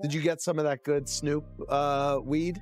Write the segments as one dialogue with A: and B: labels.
A: Did you get some of that good Snoop weed?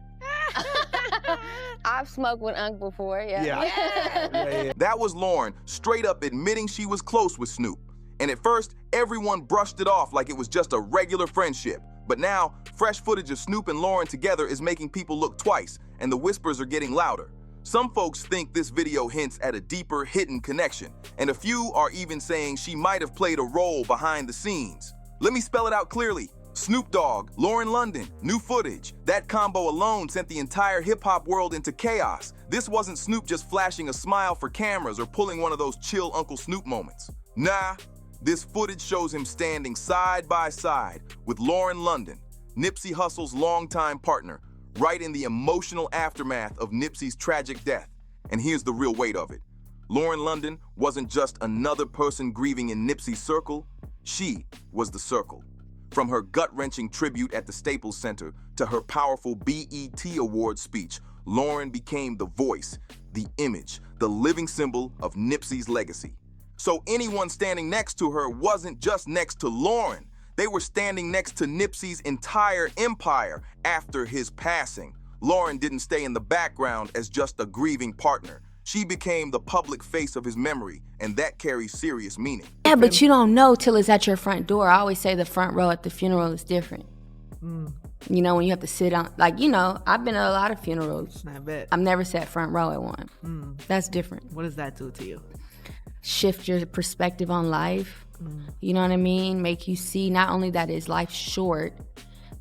B: I've smoked with Unc before, yeah.
A: Yeah.
C: That was Lauren, straight up admitting she was close with Snoop. And at first, everyone brushed it off like it was just a regular friendship. But now, fresh footage of Snoop and Lauren together is making people look twice, and the whispers are getting louder. Some folks think this video hints at a deeper, hidden connection, and a few are even saying she might have played a role behind the scenes. Let me spell it out clearly. Snoop Dogg, Lauren London, new footage. That combo alone sent the entire hip-hop world into chaos. This wasn't Snoop just flashing a smile for cameras or pulling one of those chill Uncle Snoop moments. Nah, this footage shows him standing side by side with Lauren London, Nipsey Hussle's longtime partner, right in the emotional aftermath of Nipsey's tragic death. And here's the real weight of it. Lauren London wasn't just another person grieving in Nipsey's circle, she was the circle. From her gut-wrenching tribute at the Staples Center to her powerful BET Award speech, Lauren became the voice, the image, the living symbol of Nipsey's legacy. So anyone standing next to her wasn't just next to Lauren. They were standing next to Nipsey's entire empire after his passing. Lauren didn't stay in the background as just a grieving partner. She became the public face of his memory, and that carries serious meaning.
D: Yeah, but you don't know till it's at your front door. I always say the front row at the funeral is different. You know, when you have to sit on, like, you know, I've been to a lot of funerals.
E: I bet.
D: I've never sat front row at one. That's different.
E: What does that do to you?
D: Shift your perspective on life. You know what I mean? Make you see not only that is life short,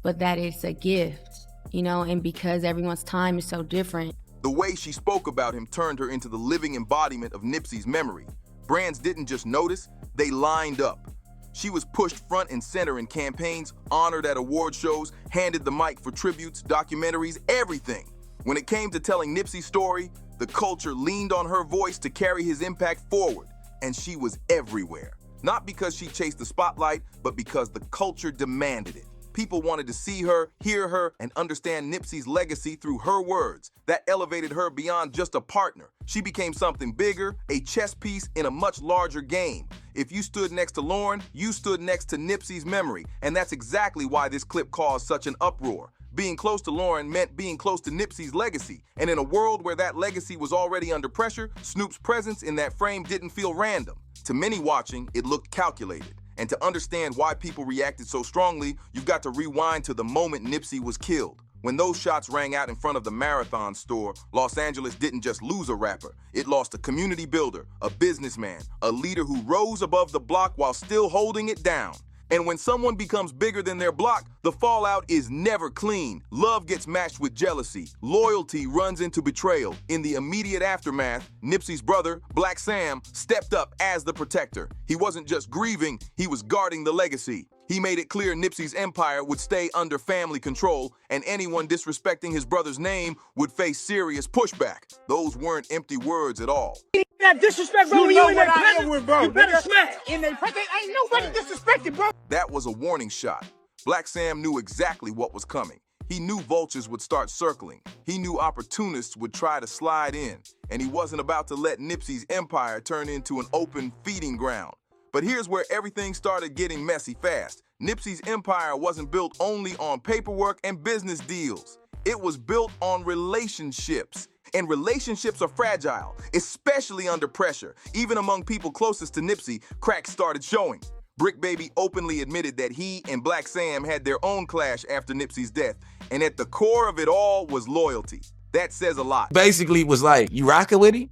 D: but that it's a gift, you know, and because everyone's time is so different.
C: The way she spoke about him turned her into the living embodiment of Nipsey's memory. Brands didn't just notice, they lined up. She was pushed front and center in campaigns, honored at award shows, handed the mic for tributes, documentaries, everything. When it came to telling Nipsey's story, the culture leaned on her voice to carry his impact forward, and she was everywhere. Not because she chased the spotlight, but because the culture demanded it. People wanted to see her, hear her, and understand Nipsey's legacy through her words. That elevated her beyond just a partner. She became something bigger, a chess piece in a much larger game. If you stood next to Lauren, you stood next to Nipsey's memory, and that's exactly why this clip caused such an uproar. Being close to Lauren meant being close to Nipsey's legacy, and in a world where that legacy was already under pressure, Snoop's presence in that frame didn't feel random. To many watching, it looked calculated. And to understand why people reacted so strongly, you've got to rewind to the moment Nipsey was killed. When those shots rang out in front of the Marathon store, Los Angeles didn't just lose a rapper. It lost a community builder, a businessman, a leader who rose above the block while still holding it down. And when someone becomes bigger than their block, the fallout is never clean. Love gets matched with jealousy. Loyalty runs into betrayal. In the immediate aftermath, Nipsey's brother, Black Sam, stepped up as the protector. He wasn't just grieving, he was guarding the legacy. He made it clear Nipsey's empire would stay under family control, and anyone disrespecting his brother's name would face serious pushback. Those weren't empty words at all.
F: That disrespect, bro.
G: You know what I am with, bro.
F: You better smack.
G: In they presence, ain't nobody disrespected, bro.
C: That was a warning shot. Black Sam knew exactly what was coming. He knew vultures would start circling. He knew opportunists would try to slide in. And he wasn't about to let Nipsey's empire turn into an open feeding ground. But here's where everything started getting messy fast. Nipsey's empire wasn't built only on paperwork and business deals. It was built on relationships. And relationships are fragile, especially under pressure. Even among people closest to Nipsey, cracks started showing. Brick Baby openly admitted that he and Black Sam had their own clash after Nipsey's death. And at the core of it all was loyalty. That says a lot.
H: Basically, it was like, you rocking with him?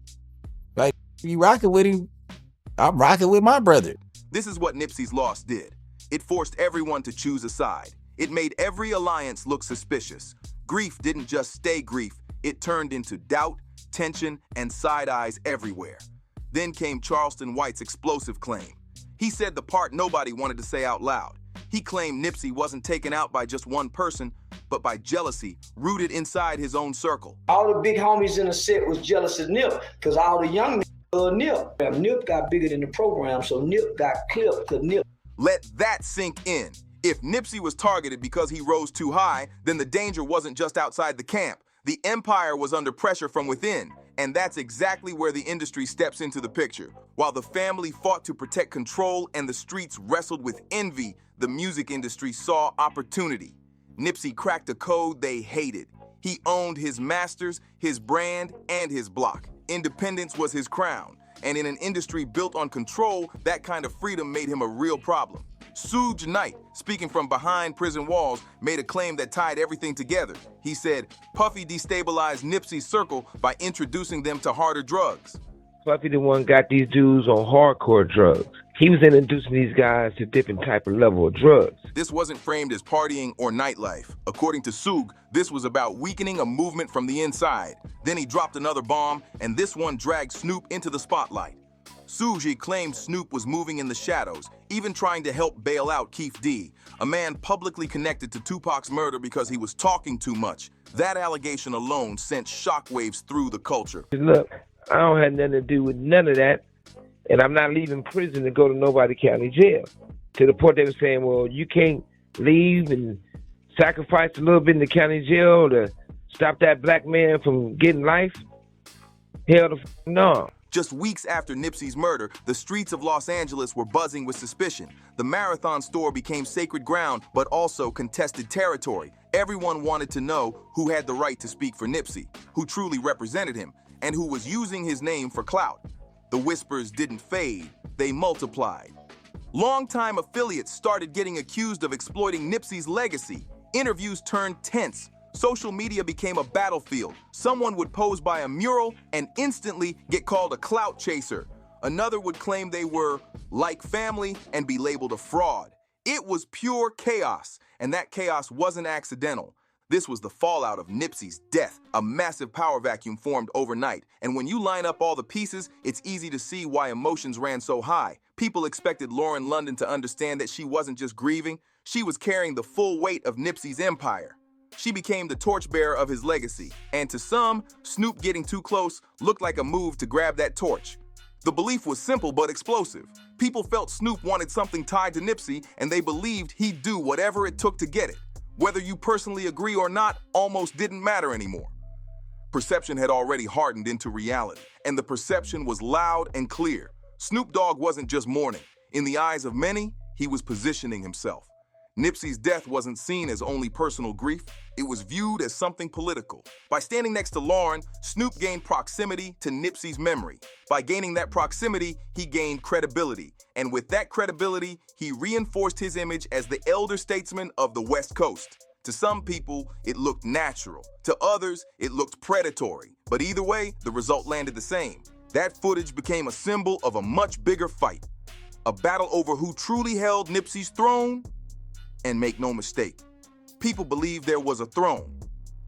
H: Like, you rocking with him? I'm rocking with my brother.
C: This is what Nipsey's loss did. It forced everyone to choose a side. It made every alliance look suspicious. Grief didn't just stay grief. It turned into doubt, tension, and side eyes everywhere. Then came Charleston White's explosive claim. He said the part nobody wanted to say out loud. He claimed Nipsey wasn't taken out by just one person, but by jealousy rooted inside his own circle.
F: All the big homies in the set was jealous of Nip, because all the young Nip. Nip got bigger than the program, so Nip got clipped to Nip.
C: Let that sink in. If Nipsey was targeted because he rose too high, then the danger wasn't just outside the camp. The empire was under pressure from within, and that's exactly where the industry steps into the picture. While the family fought to protect control and the streets wrestled with envy, the music industry saw opportunity. Nipsey cracked a code they hated. He owned his masters, his brand, and his block. Independence was his crown, and in an industry built on control, that kind of freedom made him a real problem. Suge Knight, speaking from behind prison walls, made a claim that tied everything together. He said, Puffy destabilized Nipsey's circle by introducing them to harder drugs.
E: Puffy the one got these dudes on hardcore drugs. He was introducing these guys to different type of level of drugs.
C: This wasn't framed as partying or nightlife. According to Suge, this was about weakening a movement from the inside. Then he dropped another bomb, and this one dragged Snoop into the spotlight. Suge claimed Snoop was moving in the shadows, even trying to help bail out Keef D, a man publicly connected to Tupac's murder because he was talking too much. That allegation alone sent shockwaves through the culture.
E: Look, I don't have nothing to do with none of that, and I'm not leaving prison to go to nobody county jail. To the point they were saying, well, you can't leave and sacrifice a little bit in the county jail to stop that black man from getting life? Hell no.
C: Just weeks after Nipsey's murder, the streets of Los Angeles were buzzing with suspicion. The Marathon store became sacred ground, but also contested territory. Everyone wanted to know who had the right to speak for Nipsey, who truly represented him, and who was using his name for clout. The whispers didn't fade, they multiplied. Longtime affiliates started getting accused of exploiting Nipsey's legacy. Interviews turned tense. Social media became a battlefield. Someone would pose by a mural and instantly get called a clout chaser. Another would claim they were like family and be labeled a fraud. It was pure chaos, and that chaos wasn't accidental. This was the fallout of Nipsey's death. A massive power vacuum formed overnight, and when you line up all the pieces, it's easy to see why emotions ran so high. People expected Lauren London to understand that she wasn't just grieving, she was carrying the full weight of Nipsey's empire. She became the torchbearer of his legacy, and to some, Snoop getting too close looked like a move to grab that torch. The belief was simple but explosive. People felt Snoop wanted something tied to Nipsey, and they believed he'd do whatever it took to get it. Whether you personally agree or not almost didn't matter anymore. Perception had already hardened into reality, and the perception was loud and clear. Snoop Dogg wasn't just mourning. In the eyes of many, he was positioning himself. Nipsey's death wasn't seen as only personal grief, it was viewed as something political. By standing next to Lauren, Snoop gained proximity to Nipsey's memory. By gaining that proximity, he gained credibility. And with that credibility, he reinforced his image as the elder statesman of the West Coast. To some people, it looked natural. To others, it looked predatory. But either way, the result landed the same. That footage became a symbol of a much bigger fight. A battle over who truly held Nipsey's throne. And make no mistake, people believed there was a throne.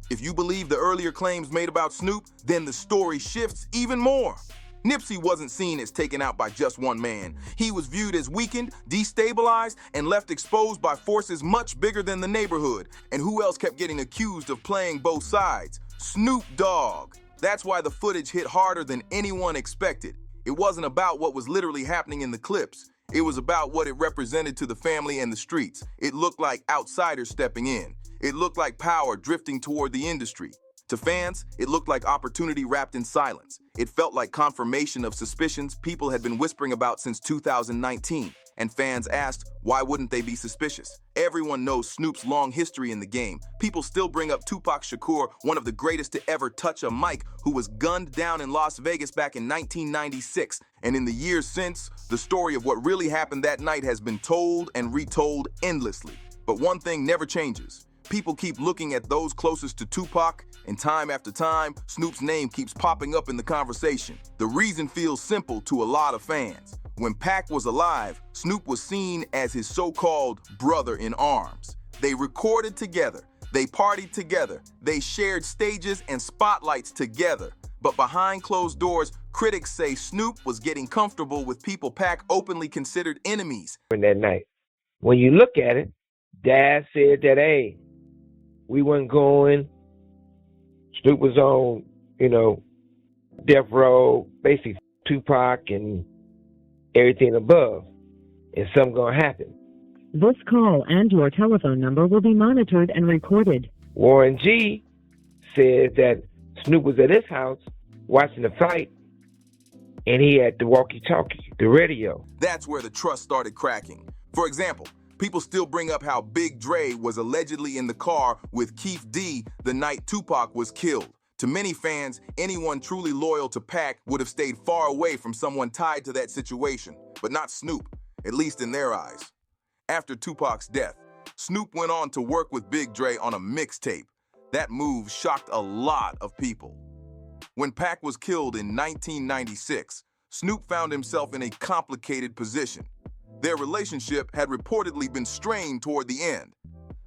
C: If you believe the earlier claims made about Snoop, then the story shifts even more. Nipsey wasn't seen as taken out by just one man. He was viewed as weakened, destabilized, and left exposed by forces much bigger than the neighborhood. And who else kept getting accused of playing both sides? Snoop Dogg. That's why the footage hit harder than anyone expected. It wasn't about what was literally happening in the clips. It was about what it represented to the family and the streets. It looked like outsiders stepping in. It looked like power drifting toward the industry. To fans, it looked like opportunity wrapped in silence. It felt like confirmation of suspicions people had been whispering about since 2019. And fans asked, why wouldn't they be suspicious? Everyone knows Snoop's long history in the game. People still bring up Tupac Shakur, one of the greatest to ever touch a mic, who was gunned down in Las Vegas back in 1996. And in the years since, the story of what really happened that night has been told and retold endlessly. But one thing never changes. People keep looking at those closest to Tupac, and time after time, Snoop's name keeps popping up in the conversation. The reason feels simple to a lot of fans. When Pac was alive, Snoop was seen as his so-called brother in arms. They recorded together, they partied together, they shared stages and spotlights together. But behind closed doors, critics say Snoop was getting comfortable with people Pac openly considered enemies.
E: That night, when you look at it, Dad said that, hey, we weren't going. Snoop was on, death row, basically Tupac and everything above, and something gonna happen.
I: This call and your telephone number will be monitored and recorded.
E: Warren G says that Snoop was at his house watching the fight, and he had the walkie-talkie, the radio.
C: That's where the trust started cracking. For example, People still bring up how Big Dre was allegedly in the car with Keith D the night Tupac was killed. To many fans, anyone truly loyal to Pac would have stayed far away from someone tied to that situation, but not Snoop, at least in their eyes. After Tupac's death, Snoop went on to work with Big Dre on a mixtape. That move shocked a lot of people. When Pac was killed in 1996, Snoop found himself in a complicated position. Their relationship had reportedly been strained toward the end.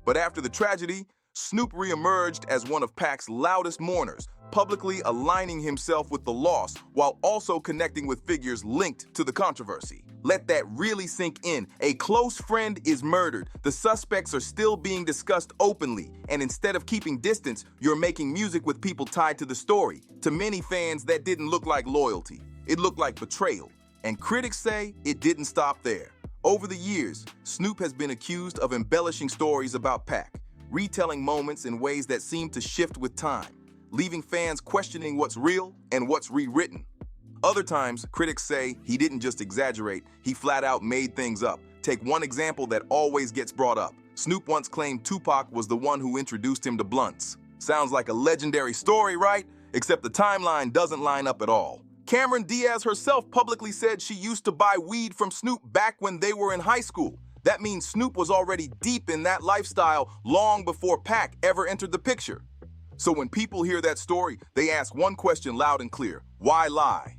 C: But after the tragedy, Snoop reemerged as one of Pac's loudest mourners, publicly aligning himself with the loss while also connecting with figures linked to the controversy. Let that really sink in. A close friend is murdered. The suspects are still being discussed openly, and instead of keeping distance, you're making music with people tied to the story. To many fans, that didn't look like loyalty. It looked like betrayal. And critics say it didn't stop there. Over the years, Snoop has been accused of embellishing stories about Pac, retelling moments in ways that seem to shift with time, leaving fans questioning what's real and what's rewritten. Other times, critics say he didn't just exaggerate, he flat out made things up. Take one example that always gets brought up. Snoop once claimed Tupac was the one who introduced him to blunts. Sounds like a legendary story, right? Except the timeline doesn't line up at all. Cameron Diaz herself publicly said she used to buy weed from Snoop back when they were in high school. That means Snoop was already deep in that lifestyle long before Pac ever entered the picture. So when people hear that story, they ask one question loud and clear: why lie?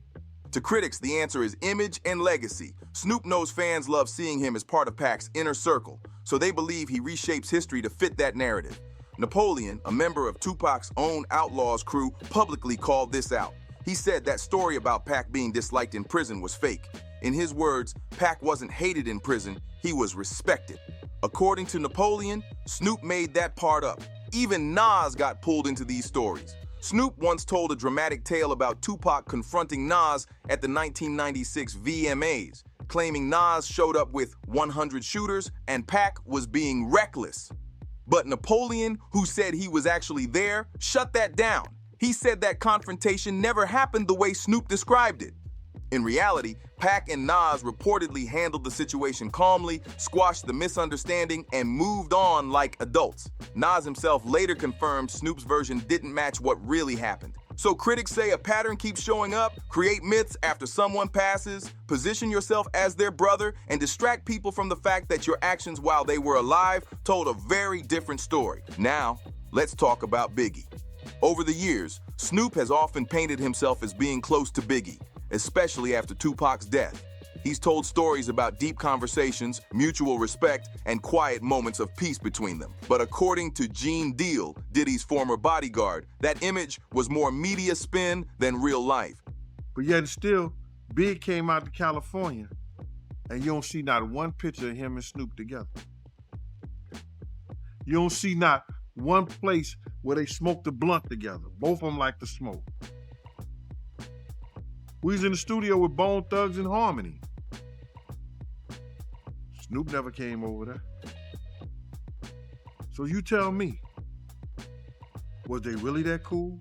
C: To critics, the answer is image and legacy. Snoop knows fans love seeing him as part of Pac's inner circle, so they believe he reshapes history to fit that narrative. Napoleon, a member of Tupac's own Outlaws crew, publicly called this out. He said that story about Pac being disliked in prison was fake. In his words, Pac wasn't hated in prison, he was respected. According to Napoleon, Snoop made that part up. Even Nas got pulled into these stories. Snoop once told a dramatic tale about Tupac confronting Nas at the 1996 VMAs, claiming Nas showed up with 100 shooters and Pac was being reckless. But Napoleon, who said he was actually there, shut that down. He said that confrontation never happened the way Snoop described it. In reality, Pac and Nas reportedly handled the situation calmly, squashed the misunderstanding, and moved on like adults. Nas himself later confirmed Snoop's version didn't match what really happened. So critics say a pattern keeps showing up: create myths after someone passes, position yourself as their brother, and distract people from the fact that your actions while they were alive told a very different story. Now, let's talk about Biggie. Over the years, Snoop has often painted himself as being close to Biggie, especially after Tupac's death. He's told stories about deep conversations, mutual respect, and quiet moments of peace between them. But according to Gene Deal, Diddy's former bodyguard, that image was more media spin than real life.
J: But yet still, Big came out to California, and you don't see not one picture of him and Snoop together. You don't see not one place where they smoked a blunt together. Both of them like to smoke. We was in the studio with Bone Thugs and Harmony. Snoop never came over there. So you tell me, was they really that cool?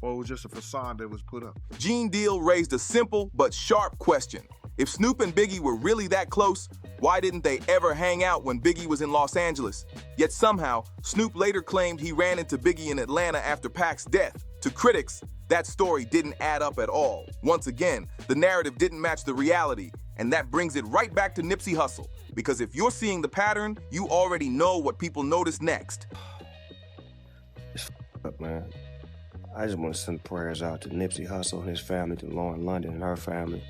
J: Or it was just a facade that was put up?
C: Gene Deal raised a simple but sharp question. If Snoop and Biggie were really that close, why didn't they ever hang out when Biggie was in Los Angeles? Yet somehow, Snoop later claimed he ran into Biggie in Atlanta after Pac's death. To critics, that story didn't add up at all. Once again, the narrative didn't match the reality, and that brings it right back to Nipsey Hussle. Because if you're seeing the pattern, you already know what people notice next.
K: It's up, man. I just want to send prayers out to Nipsey Hussle and his family, to Lauren London and her family.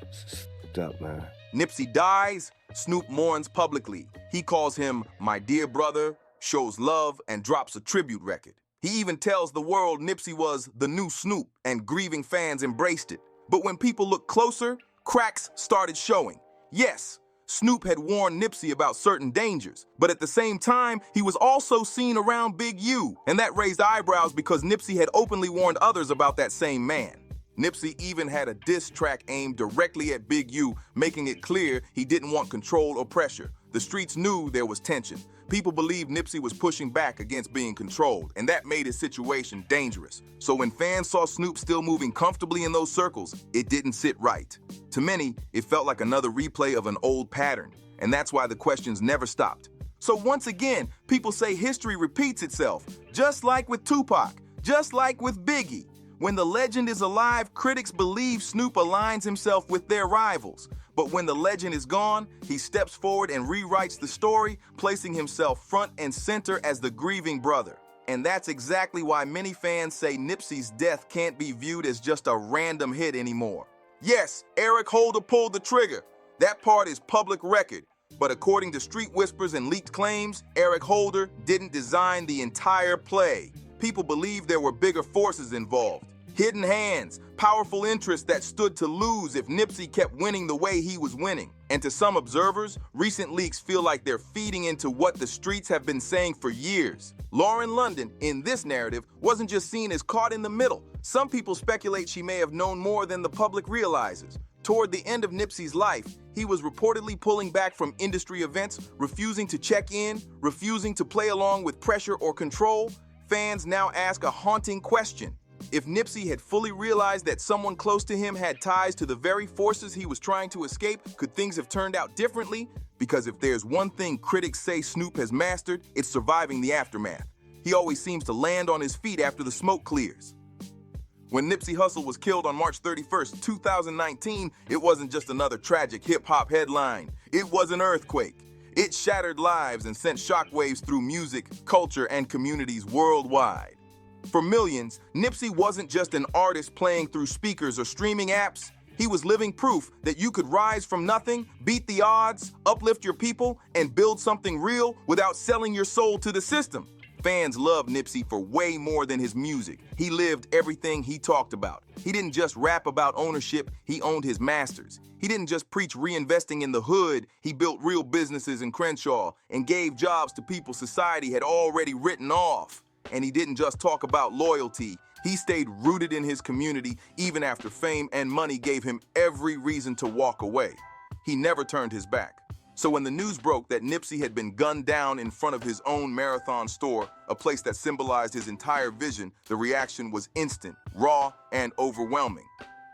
K: It's up, man.
C: Nipsey dies, Snoop mourns publicly. He calls him my dear brother, shows love, and drops a tribute record. He even tells the world Nipsey was the new Snoop, and grieving fans embraced it. But when people looked closer, cracks started showing. Yes, Snoop had warned Nipsey about certain dangers, but at the same time, he was also seen around Big U, and that raised eyebrows because Nipsey had openly warned others about that same man. Nipsey even had a diss track aimed directly at Big U, making it clear he didn't want control or pressure. The streets knew there was tension. People believed Nipsey was pushing back against being controlled, and that made his situation dangerous. So when fans saw Snoop still moving comfortably in those circles, it didn't sit right. To many, it felt like another replay of an old pattern. and that's why the questions never stopped. So once again, people say history repeats itself, just like with Tupac, just like with Biggie. When the legend is alive, critics believe Snoop aligns himself with their rivals. But when the legend is gone, he steps forward and rewrites the story, placing himself front and center as the grieving brother. And that's exactly why many fans say Nipsey's death can't be viewed as just a random hit anymore. Yes, Eric Holder pulled the trigger. That part is public record. But according to street whispers and leaked claims, Eric Holder didn't design the entire play. People believe there were bigger forces involved. Hidden hands, powerful interests that stood to lose if Nipsey kept winning the way he was winning. And to some observers, recent leaks feel like they're feeding into what the streets have been saying for years. Lauren London, in this narrative, wasn't just seen as caught in the middle. Some people speculate she may have known more than the public realizes. Toward the end of Nipsey's life, he was reportedly pulling back from industry events, refusing to check in, refusing to play along with pressure or control. Fans now ask a haunting question. If Nipsey had fully realized that someone close to him had ties to the very forces he was trying to escape, could things have turned out differently? Because if there's one thing critics say Snoop has mastered, it's surviving the aftermath. He always seems to land on his feet after the smoke clears. When Nipsey Hussle was killed on March 31st, 2019, it wasn't just another tragic hip-hop headline. It was an earthquake. It shattered lives and sent shockwaves through music, culture, and communities worldwide. For millions, Nipsey wasn't just an artist playing through speakers or streaming apps. He was living proof that you could rise from nothing, beat the odds, uplift your people, and build something real without selling your soul to the system. Fans love Nipsey for way more than his music. He lived everything he talked about. He didn't just rap about ownership, he owned his masters. He didn't just preach reinvesting in the hood, he built real businesses in Crenshaw and gave jobs to people society had already written off. And he didn't just talk about loyalty, he stayed rooted in his community even after fame and money gave him every reason to walk away. He never turned his back. So when the news broke that Nipsey had been gunned down in front of his own Marathon store, a place that symbolized his entire vision, the reaction was instant, raw, and overwhelming.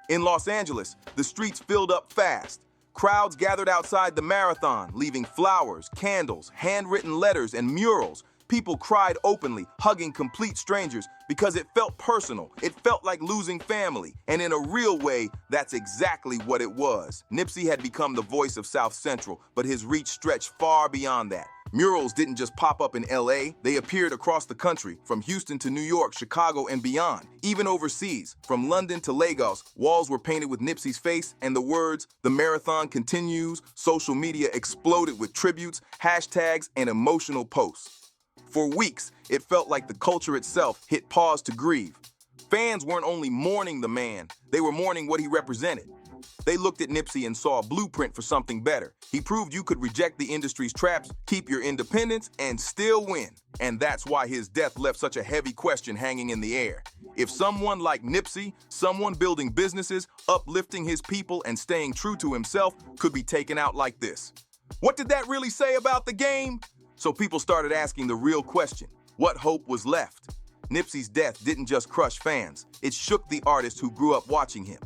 C: In Los Angeles, the streets filled up fast. Crowds gathered outside the Marathon, leaving flowers, candles, handwritten letters, and murals. People cried openly, hugging complete strangers because it felt personal. It felt like losing family. And in a real way, that's exactly what it was. Nipsey had become the voice of South Central, but his reach stretched far beyond that. Murals didn't just pop up in LA, they appeared across the country, from Houston to New York, Chicago, and beyond. Even overseas, from London to Lagos, walls were painted with Nipsey's face and the words, "The Marathon continues." Social media exploded with tributes, hashtags, and emotional posts. For weeks, it felt like the culture itself hit pause to grieve. Fans weren't only mourning the man, they were mourning what he represented. They looked at Nipsey and saw a blueprint for something better. He proved you could reject the industry's traps, keep your independence, and still win. And that's why his death left such a heavy question hanging in the air. If someone like Nipsey, someone building businesses, uplifting his people, and staying true to himself, could be taken out like this, what did that really say about the game? So people started asking the real question, what hope was left? Nipsey's death didn't just crush fans, it shook the artists who grew up watching him.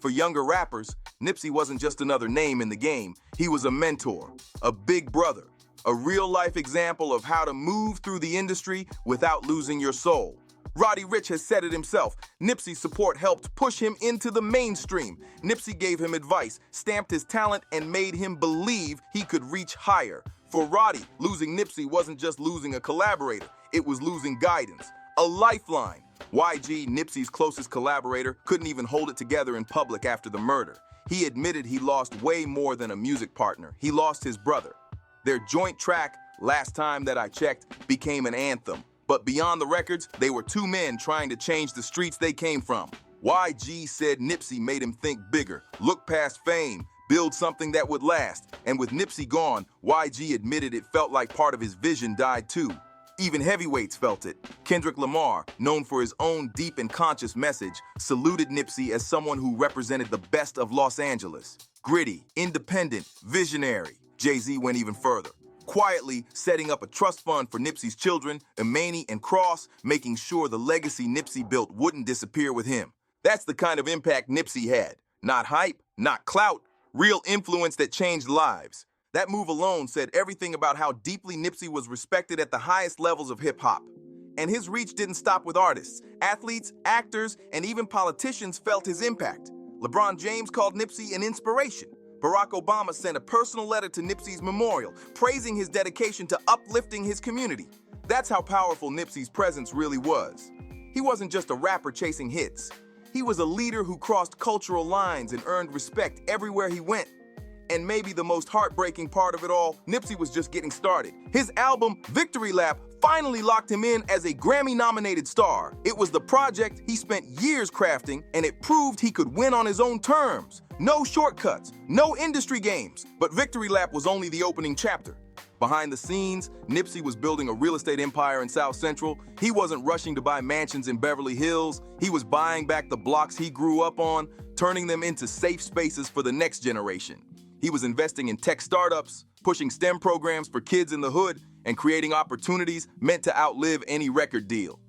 C: For younger rappers, Nipsey wasn't just another name in the game, he was a mentor, a big brother, a real-life example of how to move through the industry without losing your soul. Roddy Ricch has said it himself, Nipsey's support helped push him into the mainstream. Nipsey gave him advice, stamped his talent, and made him believe he could reach higher. For Roddy, losing Nipsey wasn't just losing a collaborator, it was losing guidance, a lifeline. YG, Nipsey's closest collaborator, couldn't even hold it together in public after the murder. He admitted he lost way more than a music partner. He lost his brother. Their joint track, Last Time That I Checked, became an anthem. But beyond the records, they were two men trying to change the streets they came from. YG said Nipsey made him think bigger, look past fame, build something that would last. And with Nipsey gone, YG admitted it felt like part of his vision died too. Even heavyweights felt it. Kendrick Lamar, known for his own deep and conscious message, saluted Nipsey as someone who represented the best of Los Angeles. Gritty, independent, visionary. Jay-Z went even further, quietly setting up a trust fund for Nipsey's children, Imani and Cross, making sure the legacy Nipsey built wouldn't disappear with him. That's the kind of impact Nipsey had. Not hype, not clout, real influence that changed lives. That move alone said everything about how deeply Nipsey was respected at the highest levels of hip-hop. And his reach didn't stop with artists. Athletes, actors, and even politicians felt his impact. LeBron James called Nipsey an inspiration. Barack Obama sent a personal letter to Nipsey's memorial, praising his dedication to uplifting his community. That's how powerful Nipsey's presence really was. He wasn't just a rapper chasing hits. He was a leader who crossed cultural lines and earned respect everywhere he went. And maybe the most heartbreaking part of it all, Nipsey was just getting started. His album, Victory Lap, finally locked him in as a Grammy-nominated star. It was the project he spent years crafting, and it proved he could win on his own terms. No shortcuts, no industry games. But Victory Lap was only the opening chapter. Behind the scenes, Nipsey was building a real estate empire in South Central. He wasn't rushing to buy mansions in Beverly Hills. He was buying back the blocks he grew up on, turning them into safe spaces for the next generation. He was investing in tech startups, pushing STEM programs for kids in the hood, and creating opportunities meant to outlive any record deal.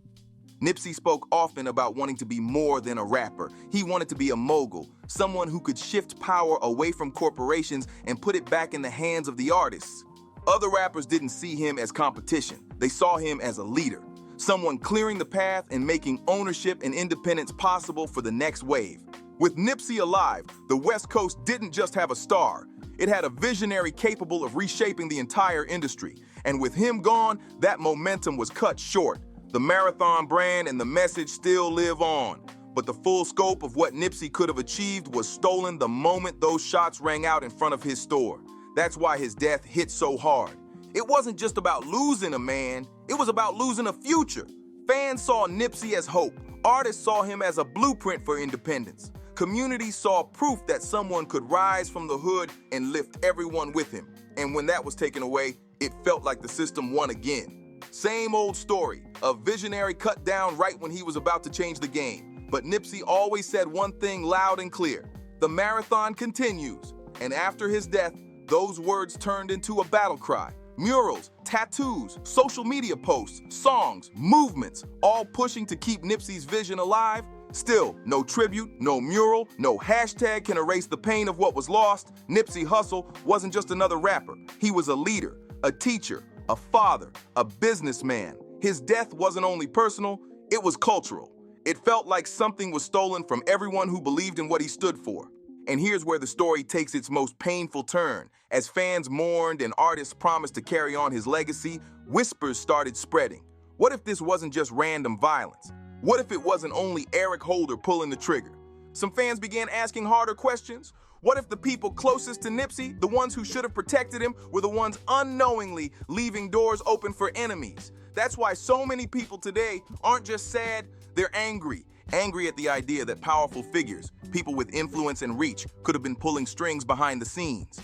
C: Nipsey spoke often about wanting to be more than a rapper. He wanted to be a mogul, someone who could shift power away from corporations and put it back in the hands of the artists. Other rappers didn't see him as competition. They saw him as a leader, someone clearing the path and making ownership and independence possible for the next wave. With Nipsey alive, the West Coast didn't just have a star. It had a visionary capable of reshaping the entire industry. And with him gone, that momentum was cut short. The Marathon brand and the message still live on. But the full scope of what Nipsey could have achieved was stolen the moment those shots rang out in front of his store. That's why his death hit so hard. It wasn't just about losing a man, it was about losing a future. Fans saw Nipsey as hope. Artists saw him as a blueprint for independence. Communities saw proof that someone could rise from the hood and lift everyone with him. And when that was taken away, it felt like the system won again. Same old story, a visionary cut down right when he was about to change the game. But Nipsey always said one thing loud and clear: the marathon continues. And after his death, those words turned into a battle cry. Murals, tattoos, social media posts, songs, movements, all pushing to keep Nipsey's vision alive. Still, no tribute, no mural, no hashtag can erase the pain of what was lost. Nipsey Hussle wasn't just another rapper. He was a leader, a teacher, a father, a businessman. His death wasn't only personal, it was cultural. It felt like something was stolen from everyone who believed in what he stood for. And here's where the story takes its most painful turn. As fans mourned and artists promised to carry on his legacy, whispers started spreading. What if this wasn't just random violence? What if it wasn't only Eric Holder pulling the trigger? Some fans began asking harder questions. What if the people closest to Nipsey, the ones who should have protected him, were the ones unknowingly leaving doors open for enemies? That's why so many people today aren't just sad, they're angry. Angry at the idea that powerful figures, people with influence and reach, could have been pulling strings behind the scenes.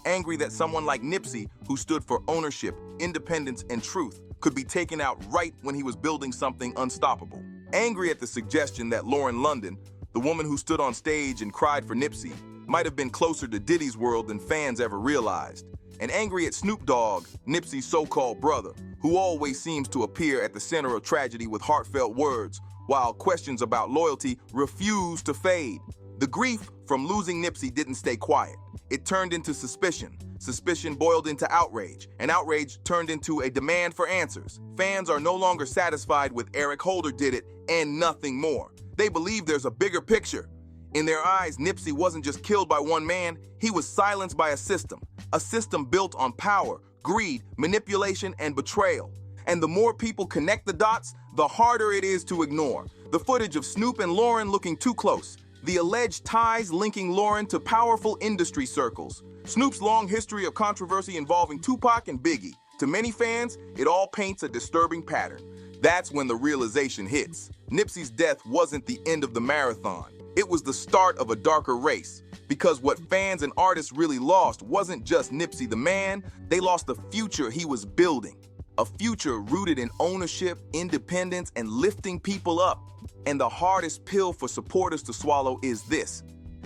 C: Angry that someone like Nipsey, who stood for ownership, independence, and truth, could be taken out right when he was building something unstoppable. Angry at the suggestion that Lauren London, the woman who stood on stage and cried for Nipsey, might have been closer to Diddy's world than fans ever realized. And angry at Snoop Dogg, Nipsey's so-called brother, who always seems to appear at the center of tragedy with heartfelt words, while questions about loyalty refuse to fade. The grief from losing Nipsey didn't stay quiet. It turned into suspicion. Suspicion boiled into outrage, and outrage turned into a demand for answers. Fans are no longer satisfied with Eric Holder did it and nothing more. They believe there's a bigger picture. In their eyes, Nipsey wasn't just killed by one man, he was silenced by a system built on power, greed, manipulation, and betrayal. And the more people connect the dots, the harder it is to ignore. The footage of Snoop and Lauren looking too close. The alleged ties linking Lauren to powerful industry circles. Snoop's long history of controversy involving Tupac and Biggie. To many fans, it all paints a disturbing pattern. That's when the realization hits. Nipsey's death wasn't the end of the marathon. It was the start of a darker race. Because what fans and artists really lost wasn't just Nipsey the man, they lost the future he was building. A future rooted in ownership, independence, and lifting people up. And the hardest pill for supporters to swallow is this: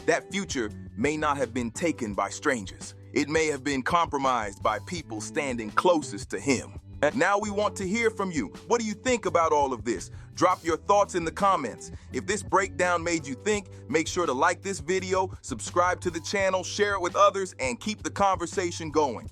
C: that future may not have been taken by strangers. It may have been compromised by people standing closest to him. And now we want to hear from you. What do you think about all of this? Drop your thoughts in the comments. If this breakdown made you think, make sure to like this video, subscribe to the channel, share it with others, and keep the conversation going.